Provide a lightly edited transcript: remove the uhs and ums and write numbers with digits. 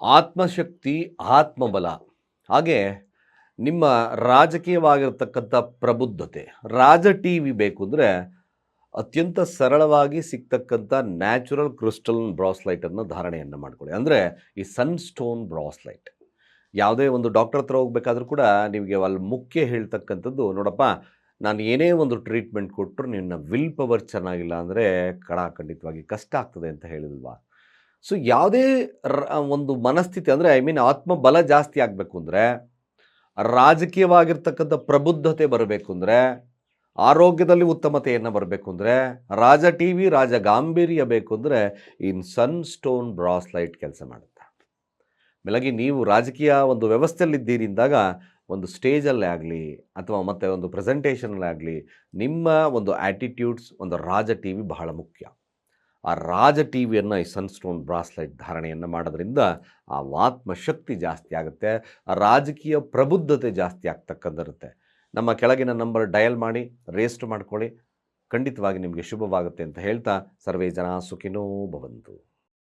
ಆತ್ಮಶಕ್ತಿ, ಆತ್ಮಬಲ, ಹಾಗೆ ನಿಮ್ಮ ರಾಜಕೀಯವಾಗಿರ್ತಕ್ಕಂಥ ಪ್ರಬುದ್ಧತೆ. ರಾಜ ಟಿವಿ ಬೇಕು ಅಂದರೆ ಅತ್ಯಂತ ಸರಳವಾಗಿ ಸಿಗ್ತಕ್ಕಂಥ ನ್ಯಾಚುರಲ್ ಕ್ರಿಸ್ಟಲ್ ಬ್ರಾಸ್ಲೈಟನ್ನು ಧಾರಣೆಯನ್ನು ಮಾಡ್ಕೊಳ್ಳಿ. ಅಂದರೆ ಈ ಸನ್‌ಸ್ಟೋನ್ ಬ್ರಾಸ್ಲೈಟ್. ಯಾವುದೇ ಒಂದು ಡಾಕ್ಟರ್ ಹತ್ರ ಹೋಗ್ಬೇಕಾದ್ರೂ ಕೂಡ ನಿಮಗೆ ಅಲ್ಲಿ ಮುಖ್ಯ ಹೇಳ್ತಕ್ಕಂಥದ್ದು, ನೋಡಪ್ಪ, ನಾನು ಏನೇ ಒಂದು ಟ್ರೀಟ್ಮೆಂಟ್ ಕೊಟ್ಟರು ನಿನ್ನ ವಿಲ್ ಪವರ್ ಚೆನ್ನಾಗಿಲ್ಲ ಅಂದರೆ ಖಂಡಿತವಾಗಿ ಕಷ್ಟ ಆಗ್ತದೆ ಅಂತ ಹೇಳಿಲ್ವಾ? ಸೊ ಯಾವುದೇ ರ ಒಂದು ಮನಸ್ಥಿತಿ ಅಂದರೆ ಆತ್ಮಬಲ ಜಾಸ್ತಿ ಆಗಬೇಕು ಅಂದರೆ, ರಾಜಕೀಯವಾಗಿರ್ತಕ್ಕಂಥ ಪ್ರಬುದ್ಧತೆ ಬರಬೇಕು ಅಂದರೆ, ಆರೋಗ್ಯದಲ್ಲಿ ಉತ್ತಮತೆಯನ್ನು ಬರಬೇಕು ಅಂದರೆ, ರಾಜ ಟಿವಿ ರಾಜ ಗಾಂಭೀರ್ಯ ಬೇಕು ಅಂದರೆ ಸನ್‌ಸ್ಟೋನ್ ಬ್ರಾಸ್ಲೈಟ್ ಕೆಲಸ ಮಾಡುತ್ತೆ. ಮೇಲಾಗಿ ನೀವು ರಾಜಕೀಯ ಒಂದು ವ್ಯವಸ್ಥೆಯಲ್ಲಿದ್ದೀರಿ ಅಂದಾಗ ಒಂದು ಸ್ಟೇಜಲ್ಲೇ ಆಗಲಿ ಅಥವಾ ಮತ್ತೆ ಒಂದು ಪ್ರೆಸೆಂಟೇಷನಲ್ಲೇ ಆಗಲಿ ನಿಮ್ಮ ಒಂದು ಆ್ಯಟಿಟ್ಯೂಡ್ಸ್ ಒಂದು ರಾಜ ಟಿವಿ ಬಹಳ ಮುಖ್ಯ. ಆ ರಾಜ ಟಿವಿಯನ್ನು ಈ ಸನ್‌ಸ್ಟೋನ್ ಬ್ರಾಸ್ಲೈಟ್ ಧಾರಣೆಯನ್ನು ಮಾಡೋದ್ರಿಂದ ಆ ಆತ್ಮಶಕ್ತಿ ಜಾಸ್ತಿ ಆಗುತ್ತೆ, ಆ ರಾಜಕೀಯ ಪ್ರಬುದ್ಧತೆ ಜಾಸ್ತಿ ಆಗ್ತಕ್ಕಂಥಿರುತ್ತೆ. ನಮ್ಮ ಕೆಳಗಿನ ನಂಬರ್ ಡಯಲ್ ಮಾಡಿ ರಿಜಿಸ್ಟರ್ ಮಾಡ್ಕೊಳ್ಳಿ. ಖಂಡಿತವಾಗಿ ನಿಮಗೆ ಶುಭವಾಗುತ್ತೆ ಅಂತ ಹೇಳ್ತಾ, ಸರ್ವೇ ಜನ ಸುಖಿನೋ ಭವಂತು.